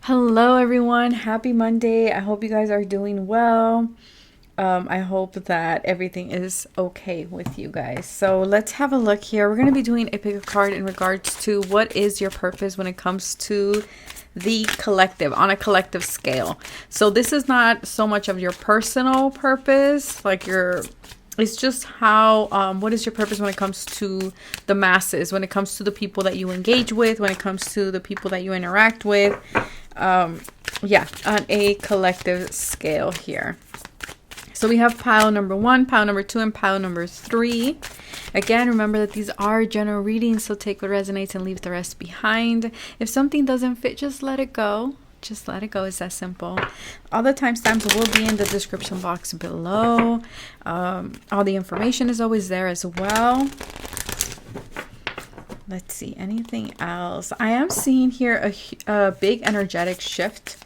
Hello, everyone. Happy Monday. I hope you guys are doing well. I hope that everything is okay with you guys. So let's have a look here. We're going to be doing a pick a card in regards to what is your purpose when it comes to the collective, on a collective scale. So this is not so much of your personal purpose, like it's just how what is your purpose when it comes to the masses, when it comes to the people that you engage with, when it comes to the people that you interact with, yeah, on a collective scale here. So we have pile number 1, pile number 2, and pile number 3. Again, remember that these are general readings, so take what resonates and leave the rest behind. If something doesn't fit, just let it go. Just let it go. It's that simple. All the timestamps will be in the description box below. All the information is always there as well. Let's see, anything else? I am seeing here a big energetic shift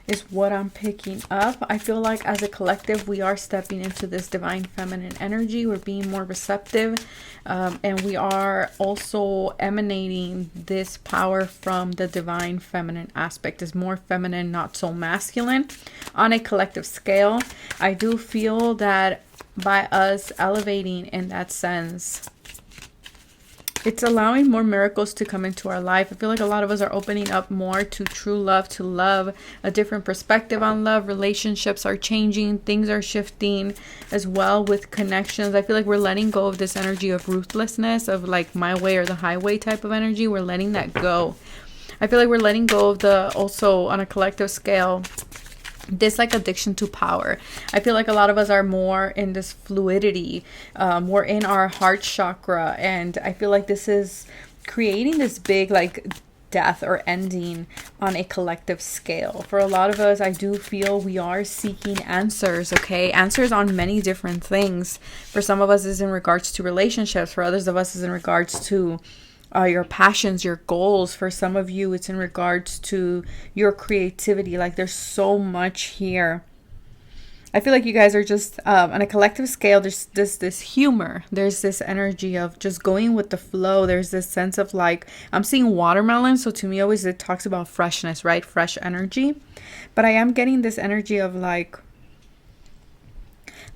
is what I'm picking up. I feel like as a collective, we are stepping into this divine feminine energy. We're being more receptive, and we are also emanating this power from the divine feminine aspect. Is more feminine, not so masculine. On a collective scale, I do feel that by us elevating in that sense, it's allowing more miracles to come into our life. I feel like a lot of us are opening up more to true love, to love, a different perspective on love. Relationships are changing. Things are shifting as well with connections. I feel like we're letting go of this energy of ruthlessness, of like my way or the highway type of energy. We're letting that go. I feel like we're letting go of the, also on a collective scale, this like addiction to power. I feel like a lot of us are more in this fluidity. We're in our heart chakra, and I feel like this is creating this big like death or ending on a collective scale. For a lot of us, I do feel we are seeking answers, okay? Answers on many different things. For some of us is in regards to relationships. For others of us is in regards to your passions, your goals. For some of you, it's in regards to your creativity. Like there's so much here. I feel like you guys are just on a collective scale. There's this humor. There's this energy of just going with the flow. There's this sense of like, I'm seeing watermelon. So to me, always it talks about freshness, right? Fresh energy. But I am getting this energy of like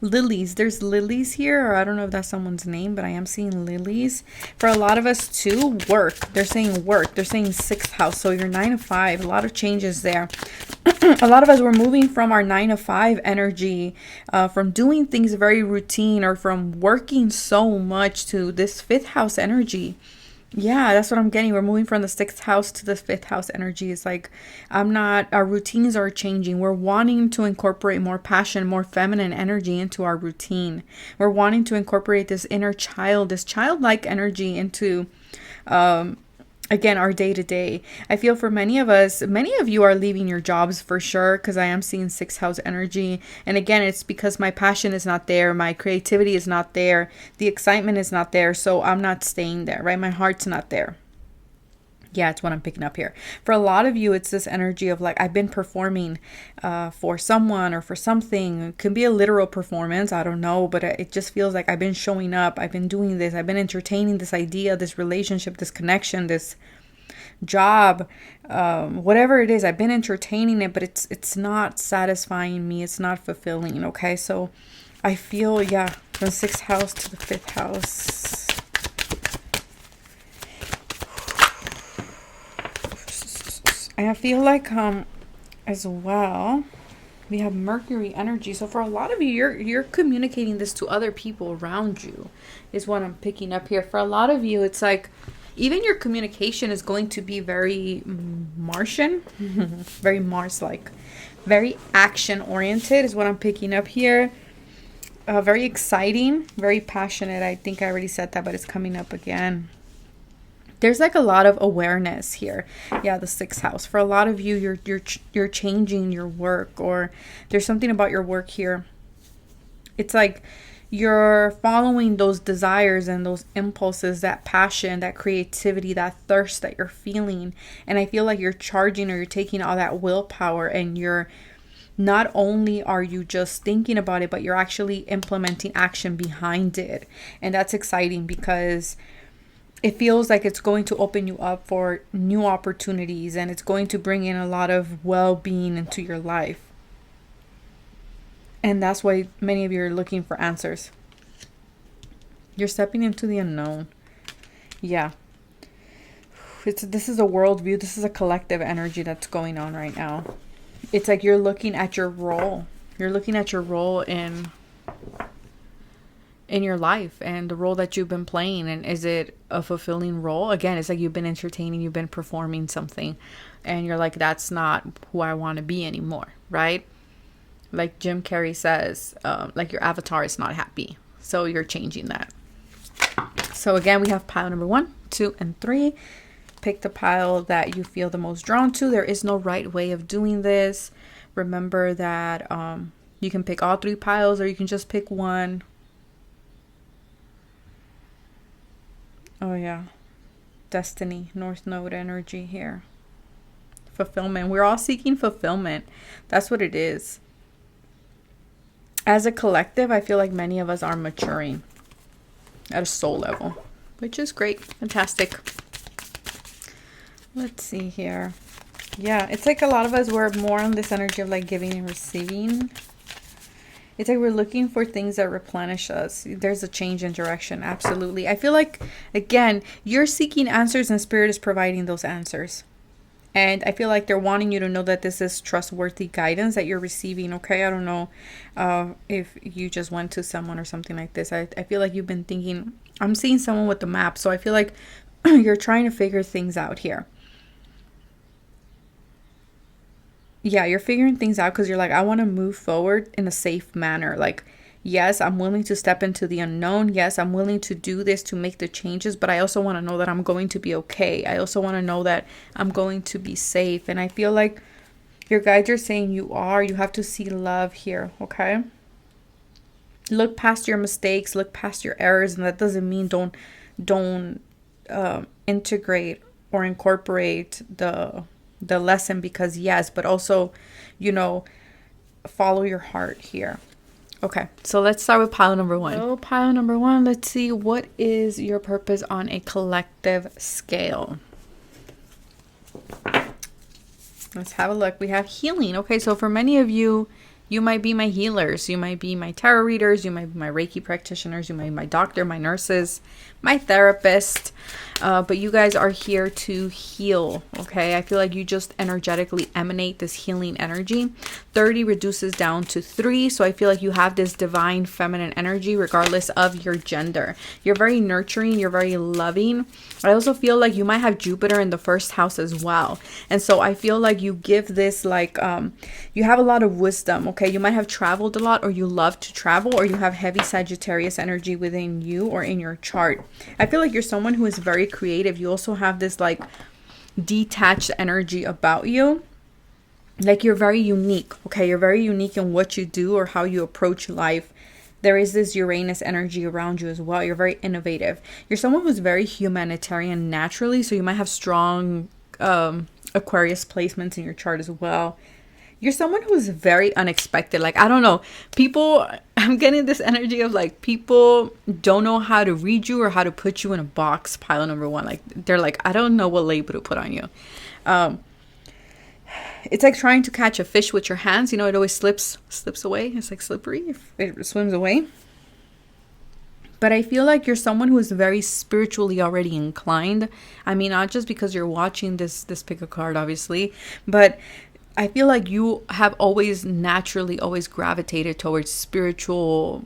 lilies. There's lilies here, or I don't know if that's someone's name, but I am seeing lilies. For a lot of us too, work. They're saying work. They're saying 6th house. So you're 9 to 5. A lot of changes there. A lot of us were moving from our 9 to 5 energy, from doing things very routine, or from working so much, to this 5th house energy. Yeah, that's what I'm getting. We're moving from the 6th house to the 5th house energy. It's like, our routines are changing. We're wanting to incorporate more passion, more feminine energy into our routine. We're wanting to incorporate this inner child, this childlike energy into, again, our day to day. I feel for many of us, many of you are leaving your jobs for sure, because I am seeing 6th house energy. And again, it's because my passion is not there. My creativity is not there. The excitement is not there. So I'm not staying there, right? My heart's not there. Yeah, it's what I'm picking up here. For a lot of you, it's this energy of like, I've been performing for someone or for something. It can be a literal performance. I don't know. But it just feels like I've been showing up. I've been doing this. I've been entertaining this idea, this relationship, this connection, this job, whatever it is. I've been entertaining it, but it's not satisfying me. It's not fulfilling. Okay, so I feel, yeah, from 6th house to the 5th house. I feel like as well, we have Mercury energy. So for a lot of you, you're communicating this to other people around you, is what I'm picking up here. For a lot of you, it's like even your communication is going to be very Martian, very Mars-like, very action-oriented is what I'm picking up here. Very exciting, very passionate. I think I already said that, but it's coming up again. There's like a lot of awareness here. Yeah, the 6th house. For a lot of you, you're changing your work, or there's something about your work here. It's like you're following those desires and those impulses, that passion, that creativity, that thirst that you're feeling. And I feel like you're charging, or you're taking all that willpower, and you're not only are you just thinking about it, but you're actually implementing action behind it. And that's exciting, because it feels like it's going to open you up for new opportunities, and it's going to bring in a lot of well-being into your life. And that's why many of you are looking for answers. You're stepping into the unknown. Yeah. This is a worldview. This is a collective energy that's going on right now. It's like you're looking at your role. You're looking at your role in your life and the role that you've been playing. And is it a fulfilling role? Again, it's like you've been entertaining, you've been performing something, and you're like, that's not who I want to be anymore, right? Like Jim Carrey says, like your avatar is not happy. So you're changing that. So again, we have pile number 1, 2, and 3. Pick the pile that you feel the most drawn to. There is no right way of doing this. Remember that you can pick all 3 piles, or you can just pick one. Oh yeah. Destiny, North Node energy here. Fulfillment. We're all seeking fulfillment. That's what it is. As a collective, I feel like many of us are maturing at a soul level, which is great. Fantastic. Let's see here. Yeah, it's like a lot of us were more on this energy of like giving and receiving. It's like we're looking for things that replenish us. There's a change in direction. Absolutely. I feel like, again, you're seeking answers and Spirit is providing those answers. And I feel like they're wanting you to know that this is trustworthy guidance that you're receiving. Okay, I don't know if you just went to someone or something like this. I feel like you've been thinking, I'm seeing someone with the map. So I feel like you're trying to figure things out here. Yeah, you're figuring things out because you're like, I want to move forward in a safe manner. Like, yes, I'm willing to step into the unknown. Yes, I'm willing to do this to make the changes, but I also want to know that I'm going to be okay. I also want to know that I'm going to be safe. And I feel like your guides are saying you have to see love here, okay? Look past your mistakes, look past your errors, and that doesn't mean don't integrate or incorporate the lesson, because yes, but also, you know, follow your heart here. Okay, so let's start with pile number 1. So pile number 1, let's see, what is your purpose on a collective scale? Let's have a look. We have healing. Okay, so for many of you, you might be my healers, you might be my tarot readers, you might be my Reiki practitioners, you might be my doctor, my nurses, my therapist, but you guys are here to heal, okay? I feel like you just energetically emanate this healing energy. 30 reduces down to 3, so I feel like you have this divine feminine energy regardless of your gender. You're very nurturing, you're very loving. I also feel like you might have Jupiter in the 1st house as well, and so I feel like you give this like you have a lot of wisdom, okay? You might have traveled a lot, or you love to travel, or you have heavy Sagittarius energy within you or in your chart. I feel like you're someone who is very creative. You also have this like detached energy about you. Like you're very unique, okay? You're very unique in what you do or how you approach life. There is this Uranus energy around you as well. You're very innovative. You're someone who's very humanitarian naturally, so you might have strong Aquarius placements in your chart as well. You're someone who's very unexpected. Like, I don't know, people, I'm getting this energy of like people don't know how to read you or how to put you in a box. Pile number 1, like they're like, I don't know what label to put on you. It's like trying to catch a fish with your hands. You know, it always slips away. It's like slippery. It swims away. But I feel like you're someone who is very spiritually already inclined. I mean, not just because you're watching this pick a card, obviously, but I feel like you have always naturally always gravitated towards spiritual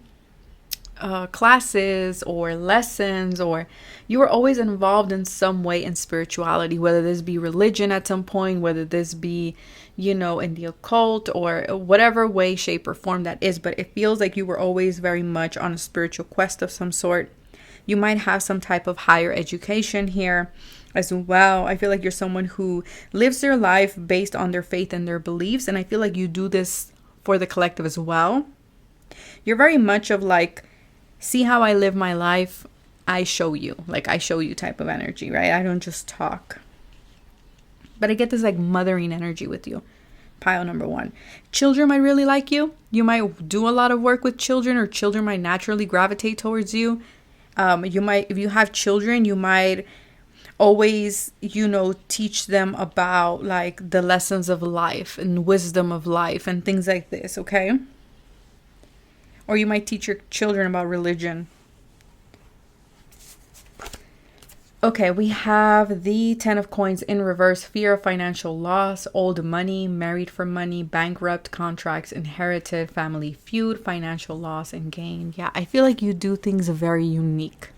classes or lessons, or you were always involved in some way in spirituality, whether this be religion at some point, whether this be, you know, in the occult, or whatever way, shape, or form that is. But it feels like you were always very much on a spiritual quest of some sort. You might have some type of higher education here as well. I feel like you're someone who lives their life based on their faith and their beliefs, and I feel like you do this for the collective as well. You're very much of like, see how I live my life, I show you. Like, I show you type of energy, right? I don't just talk. But I get this like mothering energy with you. Pile number 1. Children might really like you. You might do a lot of work with children, or children might naturally gravitate towards you. You might, if you have children, you might always, teach them about like the lessons of life and wisdom of life and things like this, okay? Or you might teach your children about religion. Okay, we have the 10 of Coins in reverse. Fear of financial loss, old money, married for money, bankrupt, contracts, inherited, family feud, financial loss, and gain. Yeah, I feel like you do things very unique.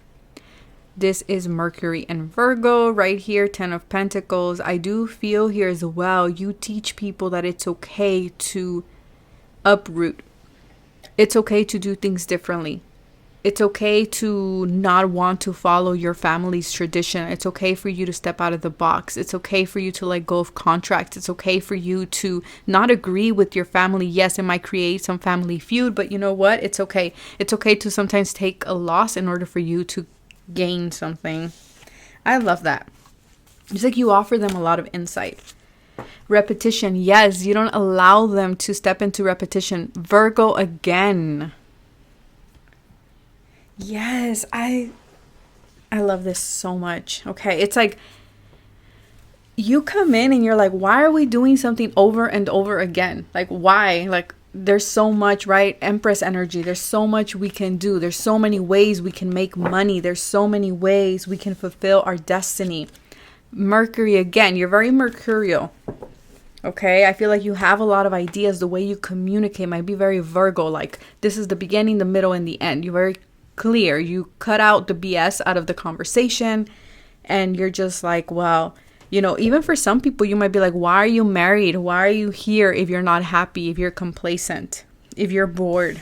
This is Mercury and Virgo right here, 10 of Pentacles. I do feel here as well, you teach people that it's okay to uproot. It's okay to do things differently. It's okay to not want to follow your family's tradition. It's okay for you to step out of the box. It's okay for you to let go of contracts. It's okay for you to not agree with your family. Yes, it might create some family feud, but you know what? It's okay. It's okay to sometimes take a loss in order for you to gain something. I love that. It's like you offer them a lot of insight. Repetition. Yes, you don't allow them to step into repetition. Virgo again. Yes, I love this so much. Okay, it's like you come in and you're like, why are we doing something over and over again? Like, why? Like, there's so much, right? Empress energy. There's so much we can do. There's so many ways we can make money. There's so many ways we can fulfill our destiny. Mercury again. You're very mercurial. Okay, I feel like you have a lot of ideas. The way you communicate might be very Virgo. Like, this is the beginning, the middle, and the end. You're very clear. You cut out the BS out of the conversation. And you're just like, well, even for some people, you might be like, why are you married? Why are you here if you're not happy, if you're complacent, if you're bored?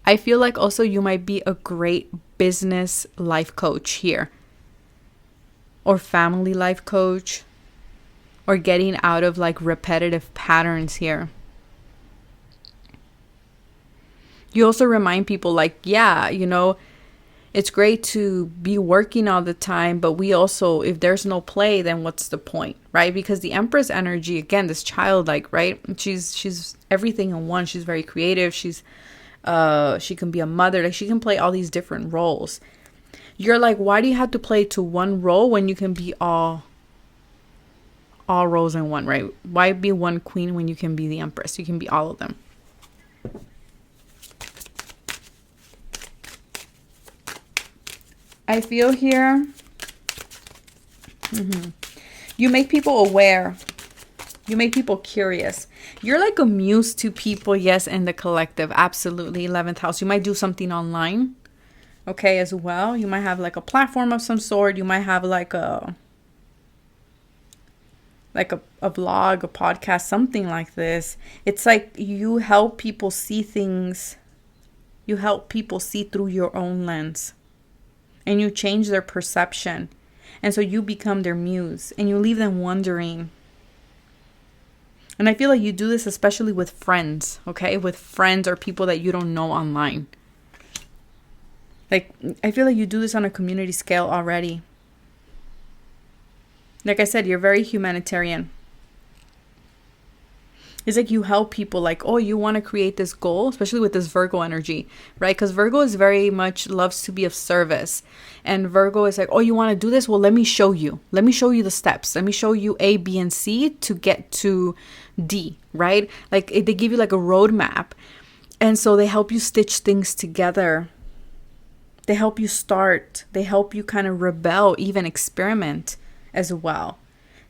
I feel like also you might be a great business life coach here. Or family life coach. Or getting out of like repetitive patterns here. You also remind people like, yeah, it's great to be working all the time, but we also, if there's no play, then what's the point, right? Because the Empress energy, again, this childlike, right? She's everything in one. She's very creative. She can be a mother. Like, she can play all these different roles. You're like, why do you have to play to one role when you can be all roles in one, right? Why be one queen when you can be the Empress? You can be all of them. I feel here, you make people aware. You make people curious. You're like a muse to people, yes, in the collective. Absolutely. 11th house. You might do something online, okay, as well. You might have like a platform of some sort. You might have like a vlog, a podcast, something like this. It's like you help people see things. You help people see through your own lens. And you change their perception. And so you become their muse. And you leave them wondering. And I feel like you do this especially with friends. Okay? With friends or people that you don't know online. Like, I feel like you do this on a community scale already. Like I said, you're very humanitarian. It's like you help people like, oh, you want to create this goal, especially with this Virgo energy, right? Because Virgo is very much loves to be of service. And Virgo is like, oh, you want to do this? Well, let me show you. Let me show you the steps. Let me show you A, B, and C to get to D, right? Like they give you like a roadmap. And so they help you stitch things together. They help you start. They help you kind of rebel, even experiment as well.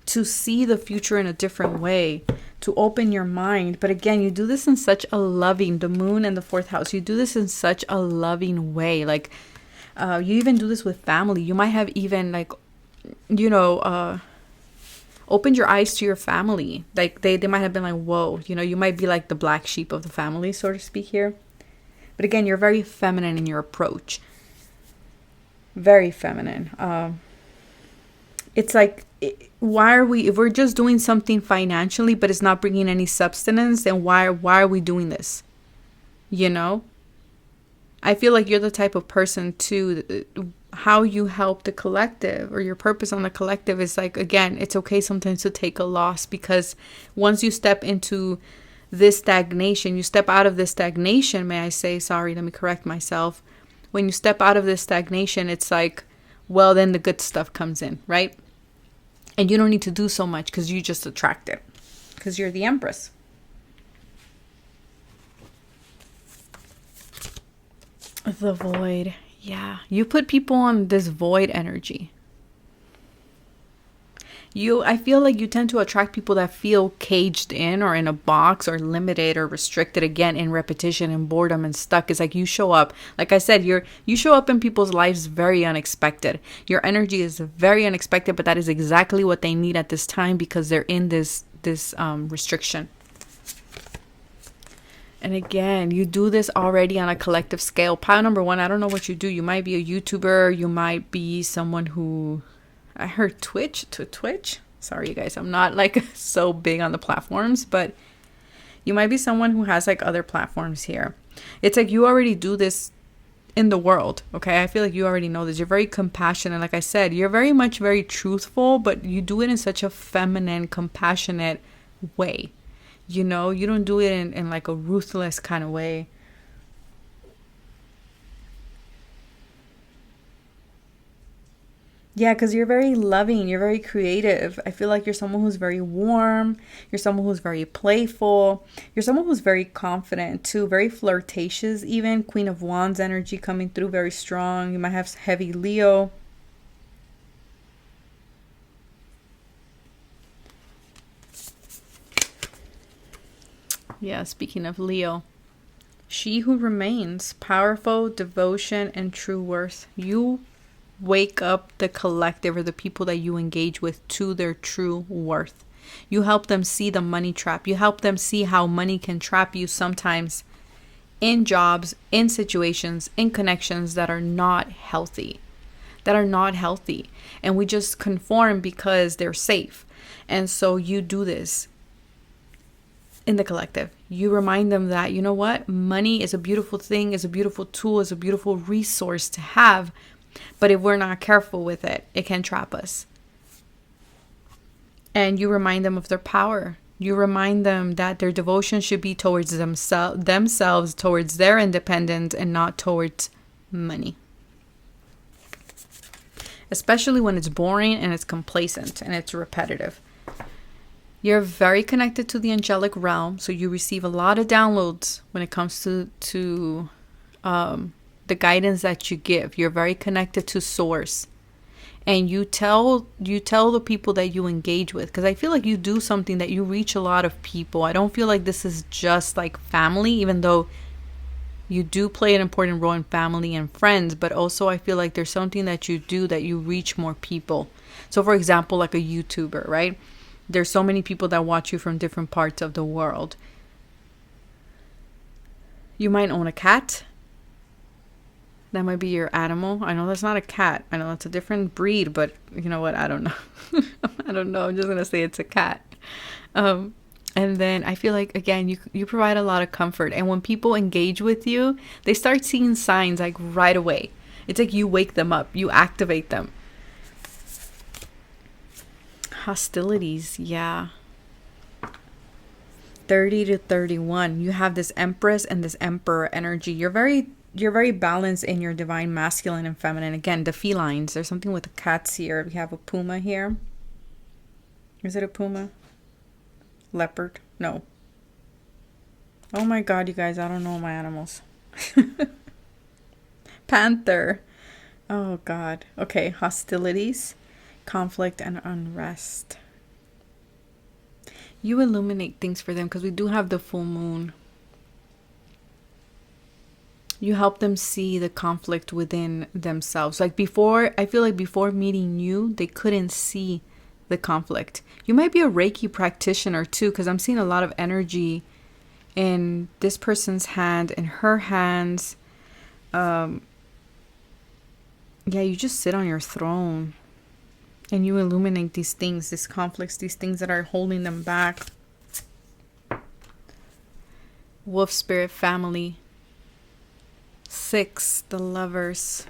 To see the future in a different way, to open your mind. But again, you do this in such a loving, the moon and the 4th house, you do this in such a loving way. Like, you even do this with family. You might have even like, opened your eyes to your family. Like they might have been like, whoa, you might be like the black sheep of the family, so to speak here. But again, you're very feminine in your approach. Very feminine. It's like, why are we, if we're just doing something financially, but it's not bringing any substance, then why are we doing this? I feel like you're the type of person too, how you help the collective or your purpose on the collective is like, again, it's okay sometimes to take a loss, because once you step into this stagnation, you step out of this stagnation, may I say, sorry, let me correct myself. When you step out of this stagnation, it's like, well, then the good stuff comes in, right? And you don't need to do so much because you just attract it because you're the Empress. The void. Yeah. You put people on this void energy. I feel like you tend to attract people that feel caged in or in a box or limited or restricted, again, in repetition and boredom and stuck. It's like you show up, like I said, you show up in people's lives very unexpected. Your energy is very unexpected, but that is exactly what they need at this time because they're in this restriction. And again, you do this already on a collective scale. Pile number one, I don't know what you do. You might be a YouTuber. You might be someone who... I heard Twitch. Sorry, you guys. I'm not like so big on the platforms, but you might be someone who has like other platforms here. It's like you already do this in the world. Okay. I feel like you already know this. You're very compassionate. Like I said, you're very truthful, but you do it in such a feminine, compassionate way. You know, you don't do it in like a ruthless kind of way. Yeah, because you're very loving. You're very creative. I feel like you're someone who's very warm. You're someone who's very playful. You're someone who's very confident too. Very flirtatious even. Queen of Wands energy coming through very strong. You might have heavy Leo. Yeah, speaking of Leo. She who remains. Powerful, devotion, and true worth. You wake up the collective or the people that you engage with to their true worth. You help them see the money trap. You help them see how money can trap you sometimes in jobs, in situations, in connections that are not healthy. And we just conform because they're safe. And so you do this in the collective. You remind them that, you know what? Money is a beautiful thing, is a beautiful tool, is a beautiful resource to have. But if we're not careful with it, it can trap us. And you remind them of their power. You remind them that their devotion should be towards themselves, towards their independence, and not towards money. Especially when it's boring and it's complacent and it's repetitive. You're very connected to the angelic realm, so you receive a lot of downloads when it comes to the guidance that you give. You're very connected to source, and you tell the people that you engage with, because I feel like you do something that you reach a lot of people. I don't feel like this is just like family, even though you do play an important role in family and friends, but also I feel like there's something that you do that you reach more people. So for example, like a YouTuber, right? There's so many people that watch you from different parts of the world. You might own a cat. That might be your animal. I know that's not a cat. I know that's a different breed, but you know what? I don't know. I don't know. I'm just going to say it's a cat. And then I feel like, again, you provide a lot of comfort. And when people engage with you, they start seeing signs like right away. It's like you wake them up. You activate them. Hostilities. Yeah. 30 to 31. You have this Empress and this Emperor energy. You're very balanced in your divine masculine and feminine. Again, the felines. There's something with the cats here. We have a puma here. Is it a puma? Leopard? No. Oh my god, you guys. I don't know my animals. Panther. Oh god. Okay, hostilities, conflict, and unrest. You illuminate things for them because we do have the full moon. You help them see the conflict within themselves. Like before, I feel like before meeting you, they couldn't see the conflict. You might be a Reiki practitioner too, because I'm seeing a lot of energy in this person's hand, in her hands. Yeah, you just sit on your throne and you illuminate these things, these conflicts, these things that are holding them back. Wolf spirit family. 6, the Lovers.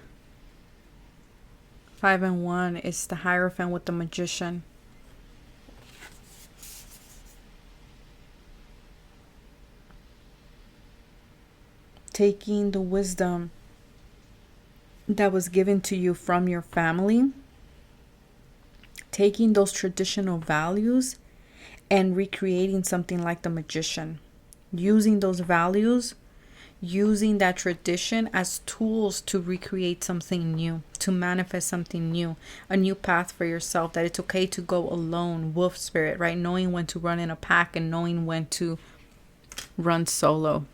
5 and 1 is the Hierophant with the Magician. Taking the wisdom that was given to you from your family, taking those traditional values and recreating something like the magician, using those values, using that tradition as tools to recreate something new, to manifest something new, a new path for yourself, that it's okay to go alone, wolf spirit, right? Knowing when to run in a pack and knowing when to run solo.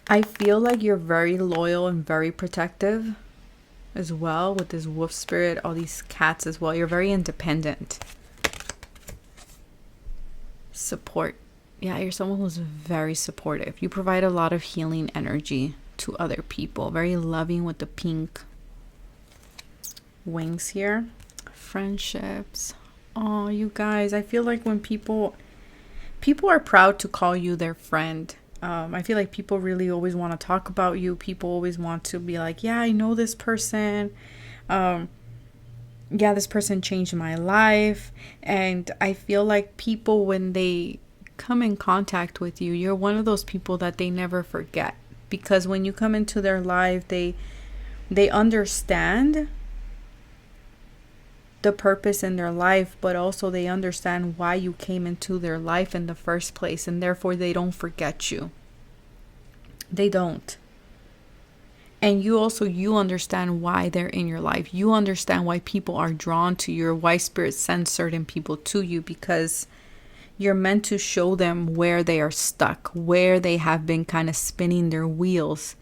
I feel like you're very loyal and very protective as well with this wolf spirit, all these cats as well. You're very independent. Support. Yeah, you're someone who's very supportive. You provide a lot of healing energy to other people. Very loving with the pink wings here. Friendships. Oh, you guys, I feel like when people are proud to call you their friend. I feel like people really always want to talk about you. People always want to be like, yeah, I know this person. Yeah, this person changed my life. And I feel like people, when they come in contact with you, you're one of those people that they never forget. Because when you come into their life, they understand the purpose in their life, but also they understand why you came into their life in the first place, and therefore they don't forget you. They don't. And you understand why they're in your life. You understand why people are drawn to you, or why spirit sends certain people to you, because you're meant to show them where they are stuck, where they have been kind of spinning their wheels.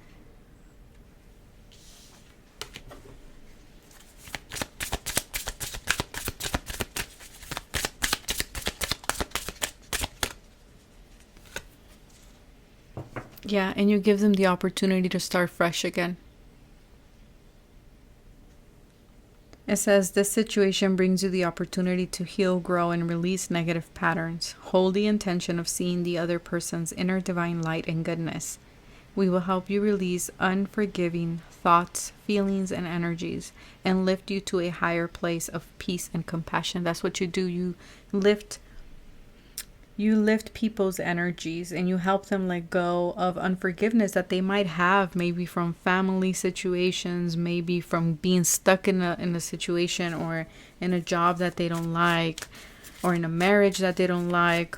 Yeah, and you give them the opportunity to start fresh again. It says, this situation brings you the opportunity to heal, grow, and release negative patterns. Hold the intention of seeing the other person's inner divine light and goodness. We will help you release unforgiving thoughts, feelings, and energies, and lift you to a higher place of peace and compassion. That's what you do. You lift people's energies, and you help them let go of unforgiveness that they might have, maybe from family situations, maybe from being stuck in a situation, or in a job that they don't like, or in a marriage that they don't like.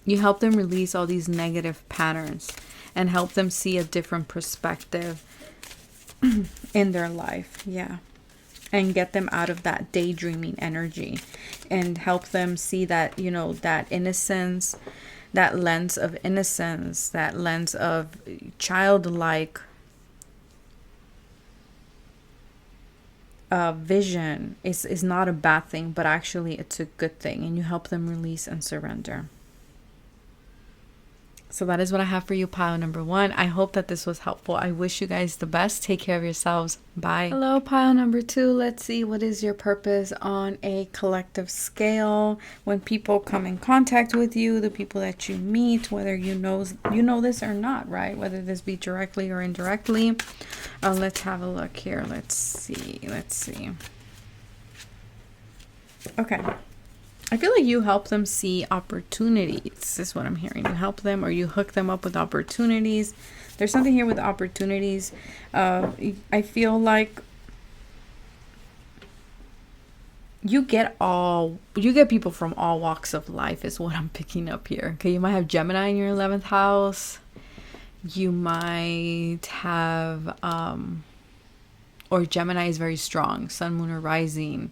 You help them release all these negative patterns and help them see a different perspective in their life. Yeah. And get them out of that daydreaming energy, and help them see that, that innocence, that lens of innocence, that lens of childlike vision is not a bad thing, but actually it's a good thing. And you help them release and surrender. So that is what I have for you, pile number 1. I hope that this was helpful. I wish you guys the best. Take care of yourselves. Bye. Hello, pile number 2. Let's see, what is your purpose on a collective scale? When people come in contact with you, the people that you meet, whether you know this or not, right? Whether this be directly or indirectly. Let's have a look here. Let's see. Okay. I feel like you help them see opportunities. This is what I'm hearing. You help them, or you hook them up with opportunities. There's something here with opportunities. I feel like you get people from all walks of life is what I'm picking up here. Okay, you might have Gemini in your 11th house. You might have or Gemini is very strong, sun, moon, or rising.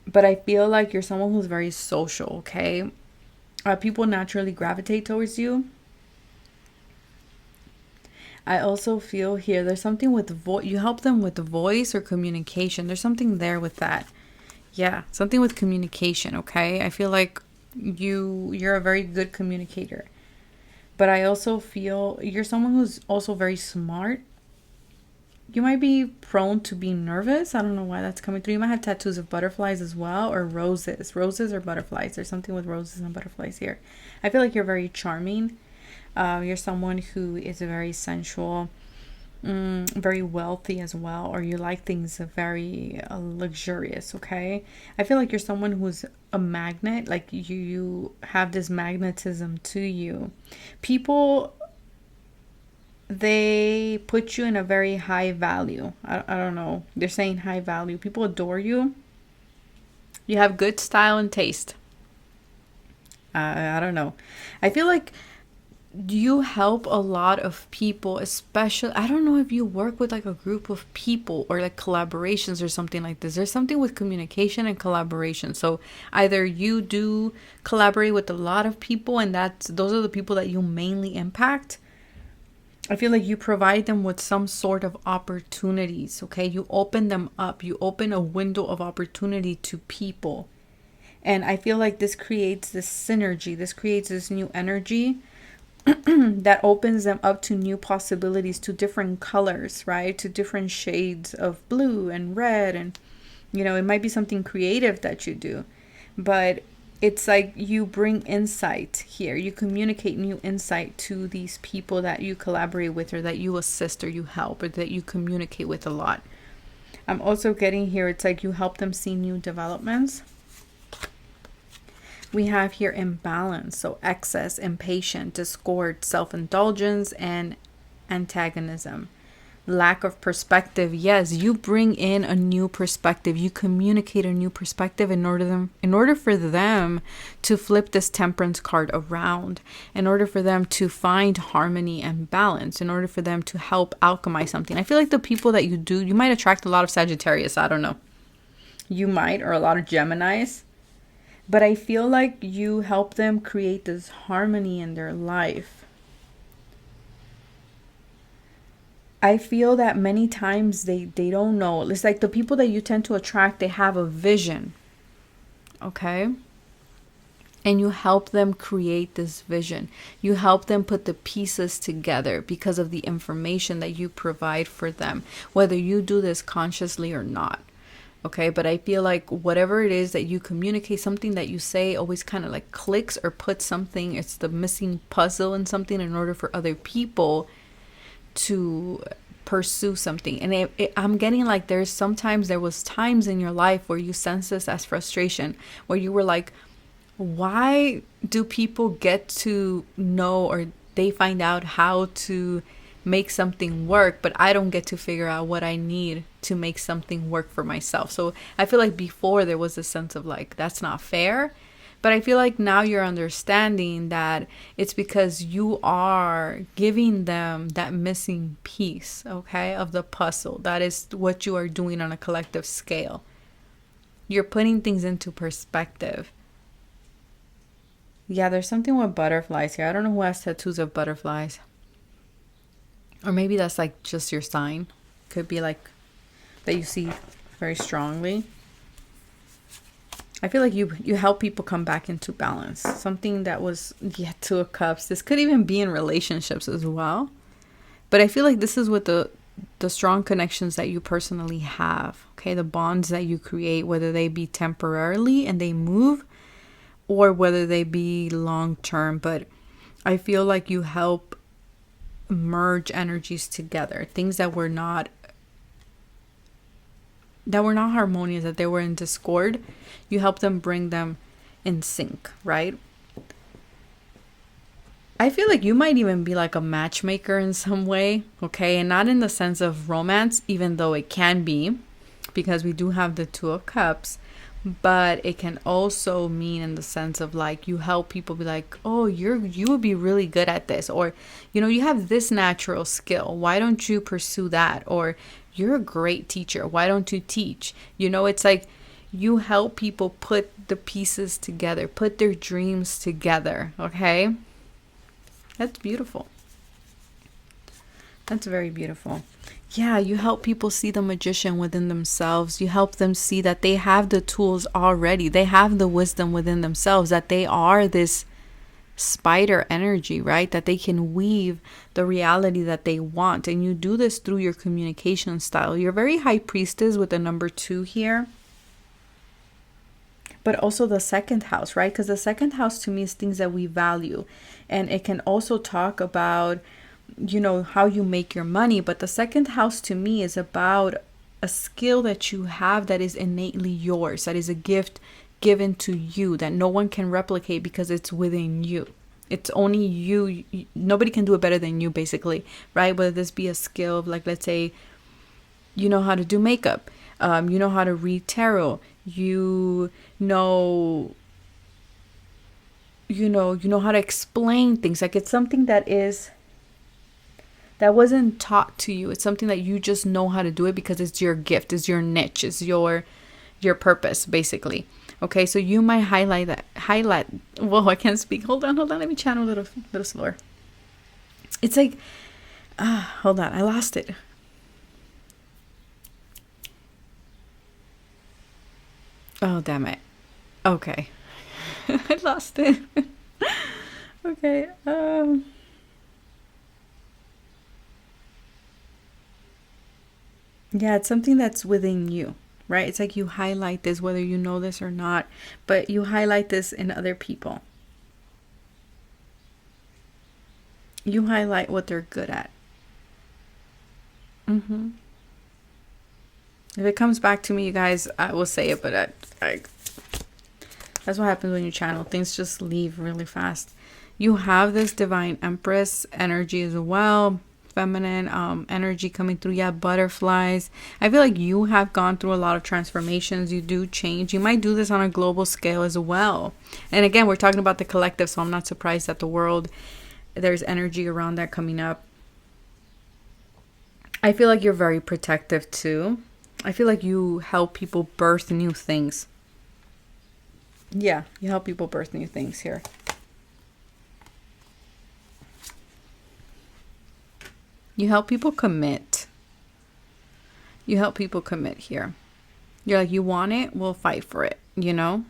But I feel like you're someone who's very social, okay? People naturally gravitate towards you. I also feel here there's something with you help them with the voice or communication. There's something there with that. Yeah, something with communication, okay? I feel like you're a very good communicator. But I also feel you're someone who's also very smart. You might be prone to be nervous. I don't know why that's coming through. You might have tattoos of butterflies as well, or roses. Roses or butterflies. There's something with roses and butterflies here. I feel like you're very charming. You're someone who is very sensual, very wealthy as well, or you like things very luxurious, okay? I feel like you're someone who's a magnet. Like you have this magnetism to you. People they put you in a very high value. I don't know. They're saying high value. People adore you. You have good style and taste. I don't know. I feel like you help a lot of people, especially, I don't know if you work with like a group of people or like collaborations or something like this. There's something with communication and collaboration. So either you do collaborate with a lot of people and those are the people that you mainly impact. I feel like you provide them with some sort of opportunities, okay? You open them up. You open a window of opportunity to people. And I feel like this creates this synergy. This creates this new energy that opens them up to new possibilities, to different colors, right? To different shades of blue and red. And, it might be something creative that you do. But it's like you bring insight here. You communicate new insight to these people that you collaborate with or that you assist or you help or that you communicate with a lot. I'm also getting here, it's like you help them see new developments. We have here imbalance, so excess, impatient, discord, self-indulgence, and antagonism. Lack of perspective. Yes, you bring in a new perspective. You communicate a new perspective in order for them to flip this temperance card around, in order for them to find harmony and balance, in order for them to help alchemize something. I feel like the people that you might attract a lot of Sagittarius. I don't know. You might, or a lot of Geminis. But I feel like you help them create this harmony in their life. I feel that many times they don't know. It's like the people that you tend to attract, they have a vision. Okay? And you help them create this vision. You help them put the pieces together because of the information that you provide for them, whether you do this consciously or not. Okay, but I feel like whatever it is that you communicate, something that you say always kind of like clicks or puts something, it's the missing puzzle in something in order for other people to pursue something. And I'm getting like there was times in your life where you sense this as frustration, where you were like, why do people get to know or they find out how to make something work, but I don't get to figure out what I need to make something work for myself? So I feel like before there was a sense of like, that's not fair. But I feel like now you're understanding that it's because you are giving them that missing piece, okay, of the puzzle. That is what you are doing on a collective scale. You're putting things into perspective. Yeah, there's something with butterflies here. I don't know who has tattoos of butterflies. Or maybe that's like just your sign. Could be like that you see very strongly. I feel like you help people come back into balance. Something that was, Two of Cups. This could even be in relationships as well. But I feel like this is with the strong connections that you personally have. Okay, the bonds that you create, whether they be temporarily and they move, or whether they be long term. But I feel like you help merge energies together, things that were not harmonious, that they were in discord. You help them bring them in sync, right? I feel like you might even be like a matchmaker in some way, okay? And not in the sense of romance, even though it can be, because we do have the Two of Cups. But it can also mean in the sense of like you help people be like, oh, you would be really good at this, or you have this natural skill, why don't you pursue that? Or you're a great teacher, why don't you teach? It's like you help people put the pieces together, put their dreams together. Okay, that's beautiful. That's very beautiful. Yeah, you help people see the magician within themselves. You help them see that they have the tools already. They have the wisdom within themselves, that they are this spider energy, right? That they can weave the reality that they want. And you do this through your communication style. You're very high priestess with the number 2 here. But also the second house, right? Because the second house to me is things that we value. And it can also talk about how you make your money. But the second house to me is about a skill that you have that is innately yours, that is a gift given to you that no one can replicate because it's within you. It's only you. Nobody can do it better than you, basically, right? Whether this be a skill of, like, let's say, you know how to do makeup, you know how to read tarot, you know how to explain things. Like, it's something that wasn't taught to you. It's something that you just know how to do it because it's your gift, it's your niche, it's your purpose, basically. Okay, so you might highlight. Whoa, I can't speak. Hold on. Let me channel a little slower. It's like, hold on, I lost it. Oh, damn it. Okay. I lost it. Okay. Yeah, it's something that's within you, right? It's like you highlight this, whether you know this or not, but you highlight this in other people. You highlight what they're good at. If it comes back to me, you guys, I will say it, but I that's what happens when you channel. Things just leave really fast. You have this divine empress energy as well. Feminine energy coming through. Yeah, butterflies. I feel like you have gone through a lot of transformations. You do change. You might do this on a global scale as well. And again, we're talking about the collective, so I'm not surprised that the world, there's energy around that coming up. I feel like you're very protective too. I feel like you help people birth new things. Yeah, you help people birth new things here. You help people commit. You help people commit here. You're like, you want it? We'll fight for it, you know?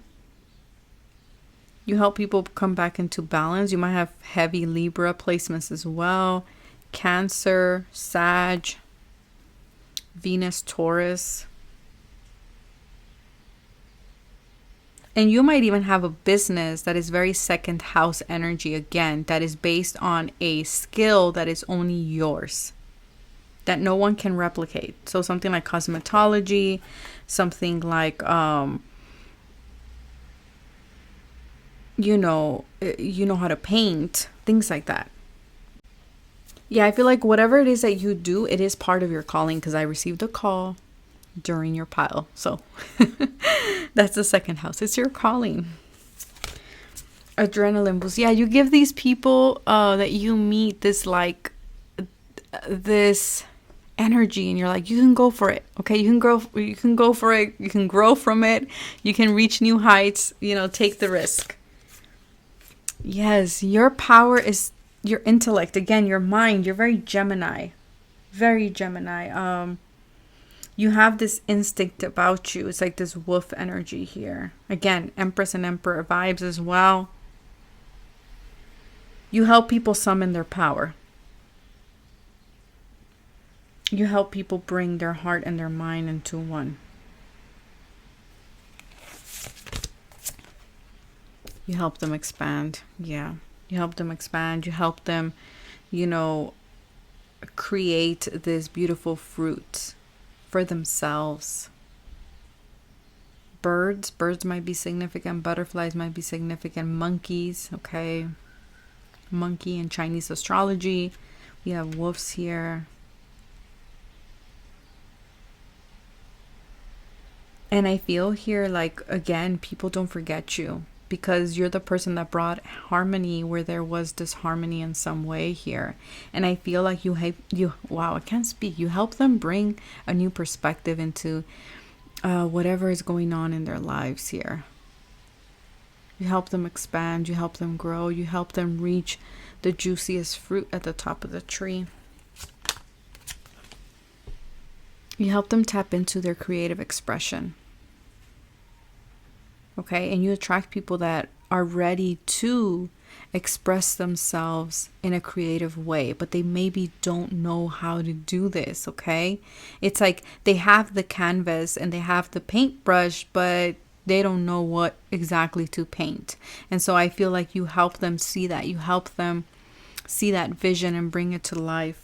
You help people come back into balance. You might have heavy Libra placements as well. Cancer, Sag, Venus, Taurus. And you might even have a business that is very second house energy again, that is based on a skill that is only yours, that no one can replicate. So something like cosmetology, something like, you know how to paint, things like that. Yeah, I feel like whatever it is that you do, it is part of your calling, because I received a call during your pile. So that's the second house. It's your calling. Adrenaline boost. Yeah, you give these people that you meet this energy, and you're like, you can go for it. Okay, you can go for it. You can grow from it. You can reach new heights. Take the risk. Yes, your power is your intellect. Again, your mind. You're very Gemini. Very Gemini. You have this instinct about you. It's like this wolf energy here. Again, Empress and Emperor vibes as well. You help people summon their power. You help people bring their heart and their mind into one. You help them expand. Yeah. You help them expand. You help them, create this beautiful fruit for themselves. Birds might be significant. Butterflies might be significant. Monkeys, okay. Monkey in Chinese astrology. We have wolves here. And I feel here, like, again, people don't forget you, because you're the person that brought harmony where there was disharmony in some way here. And I feel like wow, I can't speak. You help them bring a new perspective into whatever is going on in their lives here. You help them expand. You help them grow. You help them reach the juiciest fruit at the top of the tree. You help them tap into their creative expression. Okay, and you attract people that are ready to express themselves in a creative way, but they maybe don't know how to do this, okay? It's like they have the canvas and they have the paintbrush, but they don't know what exactly to paint. And so I feel like you help them see that. You help them see that vision and bring it to life.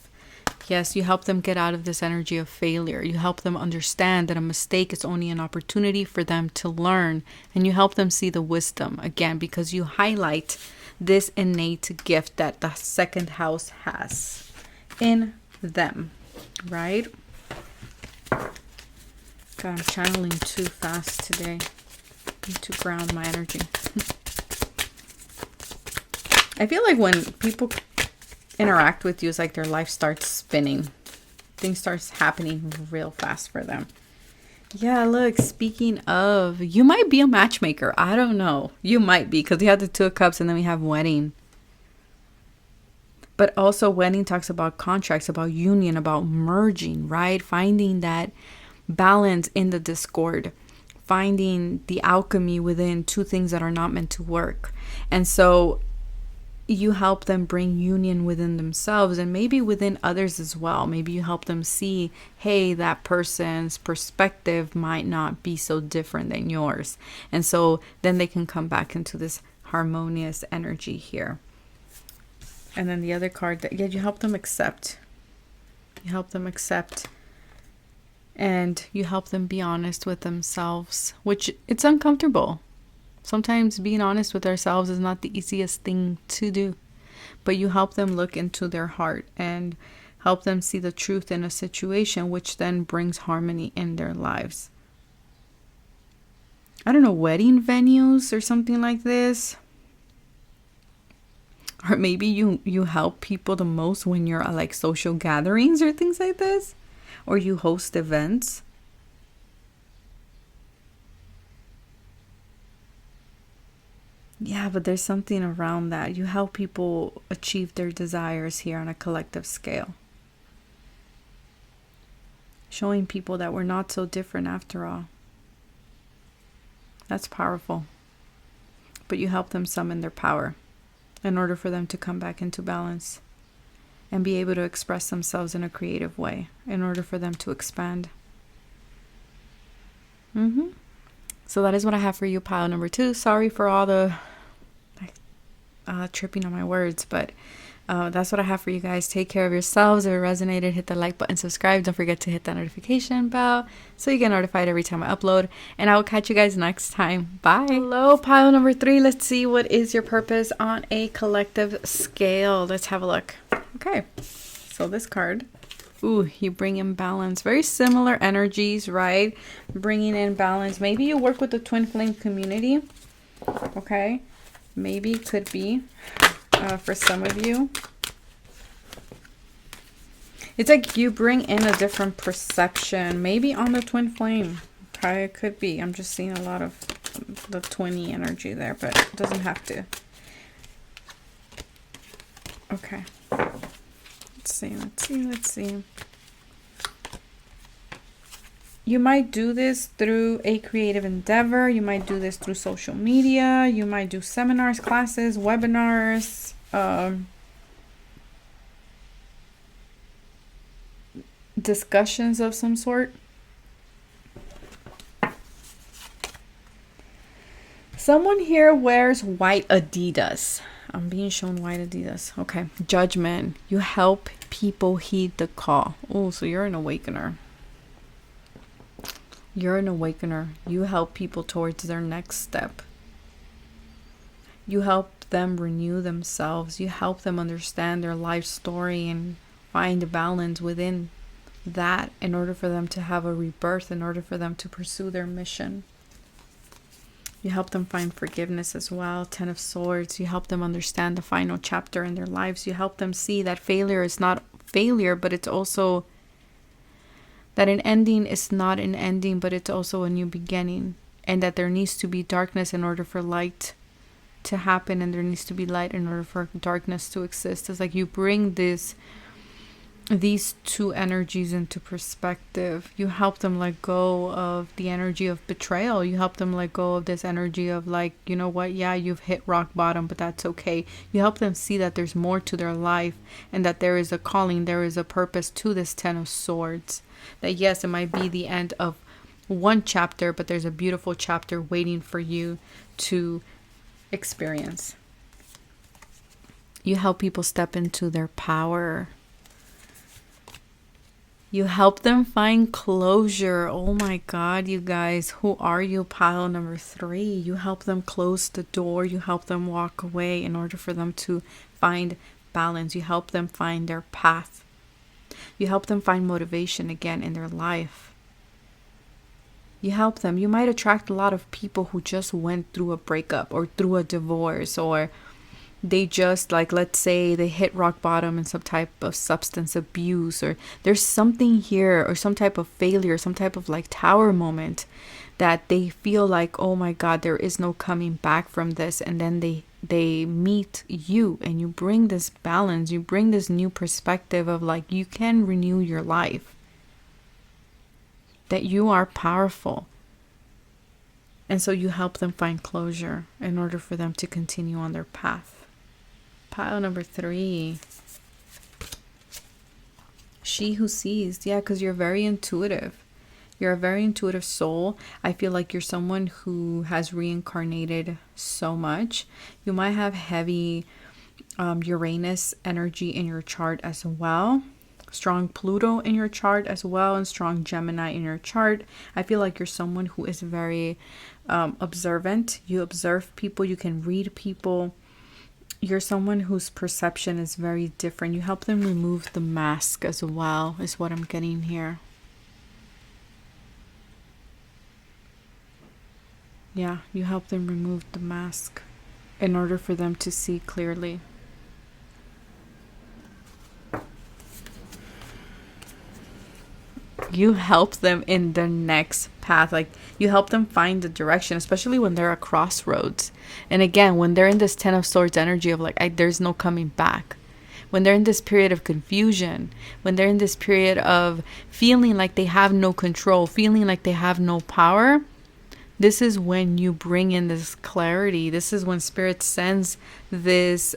Yes, you help them get out of this energy of failure. You help them understand that a mistake is only an opportunity for them to learn. And you help them see the wisdom, again, because you highlight this innate gift that the second house has in them, right? God, I'm channeling too fast today. I need to ground my energy. I feel like when people interact with you, it's like their life starts spinning. Things starts happening real fast for them. Yeah, look, speaking of, you might be a matchmaker. I don't know. You might be, because we have the Two of Cups and then we have wedding. But also wedding talks about contracts, about union, about merging, right? Finding that balance in the discord. Finding the alchemy within two things that are not meant to work. And so you help them bring union within themselves and maybe within others as well. Maybe you help them see, hey, that person's perspective might not be so different than yours. And so then they can come back into this harmonious energy here. And then the other card, that, yeah, you help them accept. You help them accept. And you help them be honest with themselves, which it's uncomfortable. Sometimes being honest with ourselves is not the easiest thing to do, but you help them look into their heart and help them see the truth in a situation, which then brings harmony in their lives. I don't know, wedding venues or something like this. Or maybe you help people the most when you're at like social gatherings or things like this, or you host events. Yeah, but there's something around that. You help people achieve their desires here on a collective scale. Showing people that we're not so different after all. That's powerful. But you help them summon their power in order for them to come back into balance and be able to express themselves in a creative way, in order for them to expand. So that is what I have for you, pile number 2. Sorry for all the tripping on my words, but that's what I have for you guys. Take care of yourselves. If it resonated, hit the like button, subscribe. Don't forget to hit that notification bell so you get notified every time I upload. And I will catch you guys next time. Bye. Hello, pile number 3. Let's see, what is your purpose on a collective scale? Let's have a look. Okay, so this card. Ooh, you bring in balance. Very similar energies, right? Bringing in balance. Maybe you work with the twin flame community. Okay. Maybe, could be, for some of you. It's like you bring in a different perception. Maybe on the twin flame. Okay, it could be. I'm just seeing a lot of the twinny energy there, but it doesn't have to. Okay. Let's see. You might do this through a creative endeavor. You might do this through social media. You might do seminars, classes, webinars, discussions of some sort. Someone here wears white Adidas. I'm being shown white Adidas. Okay. Judgment. You help people heed the call. Oh, so you're an awakener. You're an awakener. You help people towards their next step. You help them renew themselves. You help them understand their life story and find a balance within that in order for them to have a rebirth, in order for them to pursue their mission. You help them find forgiveness as well. 10 of Swords. You help them understand the final chapter in their lives. You help them see that failure is not failure, but it's also that an ending is not an ending, but it's also a new beginning. And that there needs to be darkness in order for light to happen. And there needs to be light in order for darkness to exist. It's like you bring these two energies into perspective. You help them let go of the energy of betrayal. You help them let go of this energy of like, you know what, yeah, you've hit rock bottom, but that's okay. You help them see that there's more to their life and that there is a calling, there is a purpose to this 10 of Swords. That yes, it might be the end of one chapter, but there's a beautiful chapter waiting for you to experience. You help people step into their power. You help them find closure. Oh my God, you guys, who are you? Pile number 3. You help them close the door. You help them walk away in order for them to find balance. You help them find their path. You help them find motivation again in their life. You help them. You might attract a lot of people who just went through a breakup or through a divorce, or they just, like, let's say they hit rock bottom in some type of substance abuse, or there's something here, or some type of failure, some type of like tower moment that they feel like, oh my God, there is no coming back from this. And then they meet you and you bring this balance, you bring this new perspective of like, you can renew your life, that you are powerful. And so you help them find closure in order for them to continue on their path. Pile number 3. She who sees. Yeah, because you're very intuitive. You're a very intuitive soul. I feel like you're someone who has reincarnated so much. You might have heavy Uranus energy in your chart as well. Strong Pluto in your chart as well, and strong Gemini in your chart. I feel like you're someone who is very observant. You observe people. You can read people. You're someone whose perception is very different. You help them remove the mask as well, is what I'm getting here. Yeah, you help them remove the mask in order for them to see clearly. You help them in the next path. Like, you help them find the direction, especially when they're at crossroads. And again, when they're in this 10 of Swords energy of like, there's no coming back. When they're in this period of confusion, when they're in this period of feeling like they have no control, feeling like they have no power, this is when you bring in this clarity. This is when Spirit sends these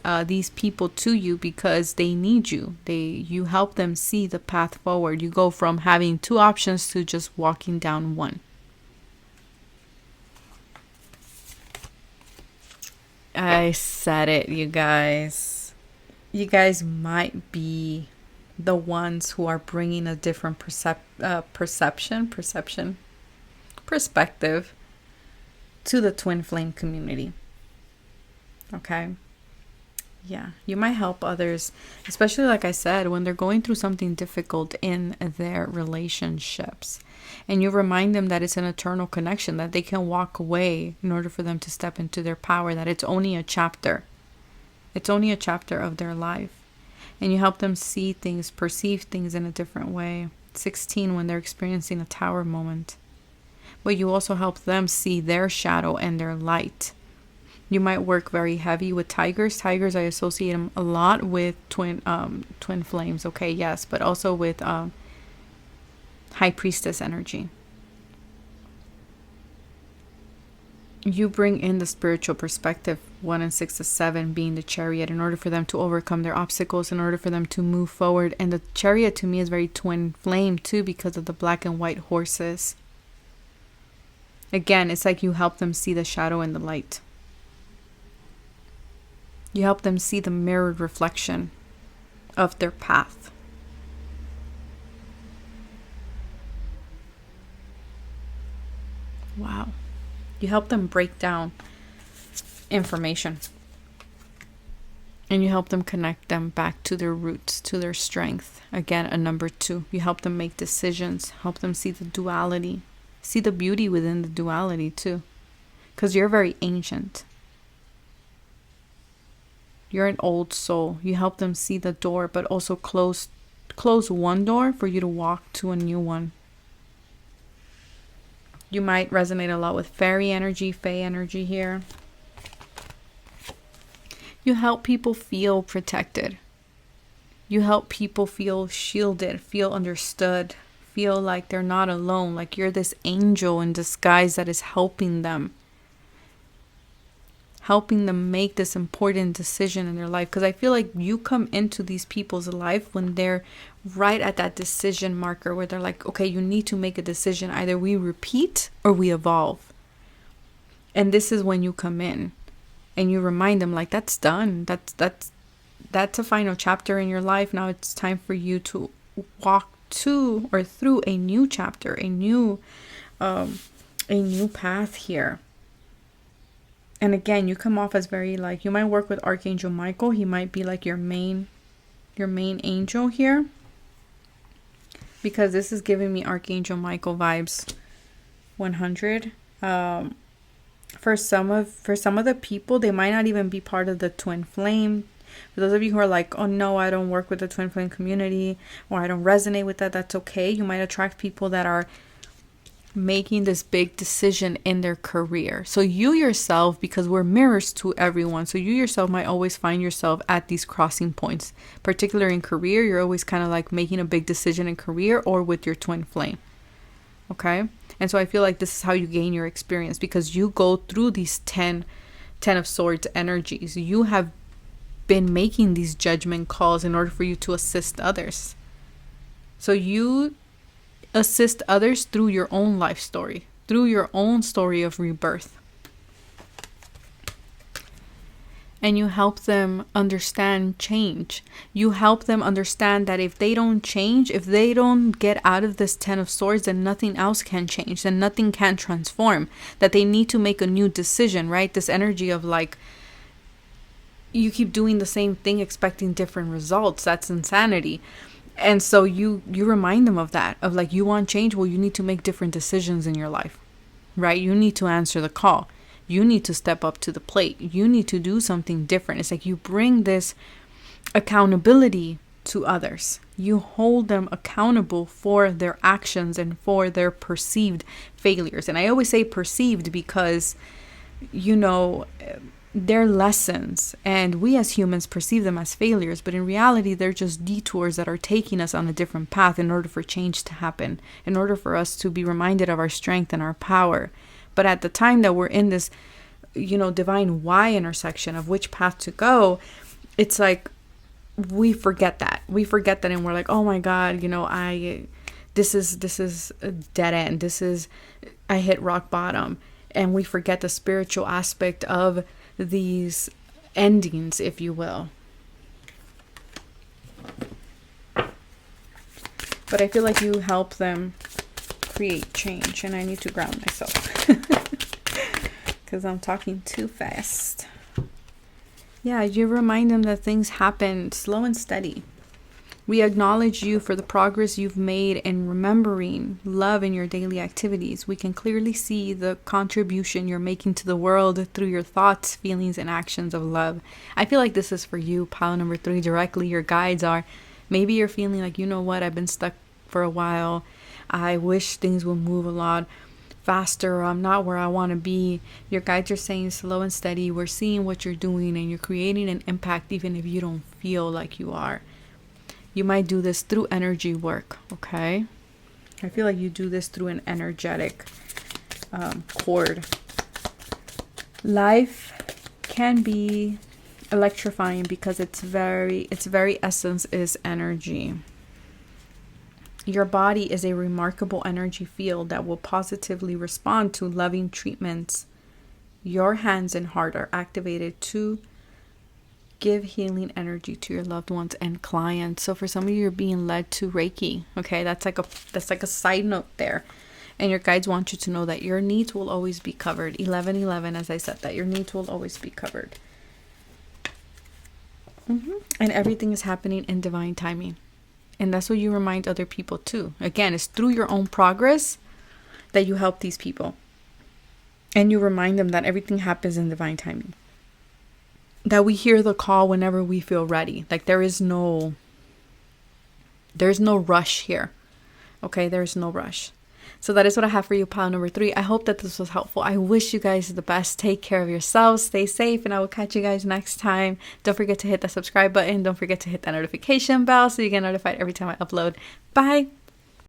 people to you because they need you. You help them see the path forward. You go from having 2 options to just walking down one. I said it, you guys. You guys might be the ones who are bringing a different perspective to the twin flame community. Okay. Yeah, you might help others, especially like I said, when they're going through something difficult in their relationships. And you remind them that it's an eternal connection, that they can walk away in order for them to step into their power, that it's only a chapter. It's only a chapter of their life. And you help them see things, perceive things in a different way. 16, when they're experiencing a tower moment. But you also help them see their shadow and their light. You might work very heavy with tigers. Tigers, I associate them a lot with twin flames. Okay, yes, but also with high priestess energy. You bring in the spiritual perspective, 1 and 6 to 7 being the chariot, in order for them to overcome their obstacles, in order for them to move forward. And the chariot to me is very twin flame too, because of the black and white horses. Again, it's like you help them see the shadow and the light. You help them see the mirrored reflection of their path. Wow. You help them break down information. And you help them connect them back to their roots, to their strength. Again, a number 2. You help them make decisions, help them see the duality. See the beauty within the duality too. Because you're very ancient. You're an old soul. You help them see the door, but also close one door for you to walk to a new one. You might resonate a lot with fairy energy, fae energy here. You help people feel protected. You help people feel shielded, feel understood, feel like they're not alone, like you're this angel in disguise that is helping them make this important decision in their life. Because I feel like you come into these people's life when they're right at that decision marker where they're like, okay, you need to make a decision. Either we repeat or we evolve. And this is when you come in and you remind them, like, that's done. That's a final chapter in your life. Now it's time for you to walk to or through a new chapter, a new path here. And again, you come off as very like, you might work with Archangel Michael. He might be like your main angel here, because this is giving me Archangel Michael vibes 100. For some of the people, they might not even be part of the twin flame. For those of you who are like, oh no, I don't work with the twin flame community, or I don't resonate with that, that's okay. You might attract people that are making this big decision in their career. So you yourself, because we're mirrors to everyone, so you yourself might always find yourself at these crossing points. Particularly in career, you're always kind of like making a big decision in career or with your twin flame. Okay? And so I feel like this is how you gain your experience, because you go through these 10 of Swords energies. You have been making these judgment calls in order for you to assist others. So you assist others through your own life story, through your own story of rebirth. And you help them understand change. You help them understand that if they don't change, if they don't get out of this 10 of Swords, then nothing else can change, then nothing can transform, that they need to make a new decision, right? This energy of like, you keep doing the same thing expecting different results. That's insanity. And so you remind them of that, of like, you want change, well, you need to make different decisions in your life, right? You need to answer the call. You need to step up to the plate. You need to do something different. It's like you bring this accountability to others. You hold them accountable for their actions and for their perceived failures. And I always say perceived because, you know, they're lessons, and we as humans perceive them as failures, but in reality they're just detours that are taking us on a different path in order for change to happen, in order for us to be reminded of our strength and our power. But at the time that we're in this, you know, divine Y intersection of which path to go, it's like we forget that and we're like, oh my God, you know, this is a dead end, I hit rock bottom. And we forget the spiritual aspect of these endings, if you will. But I feel like you help them create change, and I need to ground myself because I'm talking too fast. Yeah, you remind them that things happen slow and steady. We acknowledge you for the progress you've made in remembering love in your daily activities. We can clearly see the contribution you're making to the world through your thoughts, feelings, and actions of love. I feel like this is for you, pile number 3, directly. Your guides are, maybe you're feeling like, you know what, I've been stuck for a while. I wish things would move a lot faster, or I'm not where I want to be. Your guides are saying slow and steady. We're seeing what you're doing, and you're creating an impact even if you don't feel like you are. You might do this through energy work, okay? I feel like you do this through an energetic cord. Life can be electrifying because its very essence is energy. Your body is a remarkable energy field that will positively respond to loving treatments. Your hands and heart are activated to give healing energy to your loved ones and clients. So for some of you, you're being led to Reiki. Okay, that's like a side note there. And your guides want you to know that your needs will always be covered. 1111, as I said, that your needs will always be covered. And everything is happening in divine timing. And that's what you remind other people too. Again, it's through your own progress that you help these people. And you remind them that everything happens in divine timing. That we hear the call whenever we feel ready. Like there's no rush here. Okay, there's no rush. So that is what I have for you, pile number 3. I hope that this was helpful. I wish you guys the best. Take care of yourselves. Stay safe, and I will catch you guys next time. Don't forget to hit the subscribe button. Don't forget to hit that notification bell so you get notified every time I upload. Bye.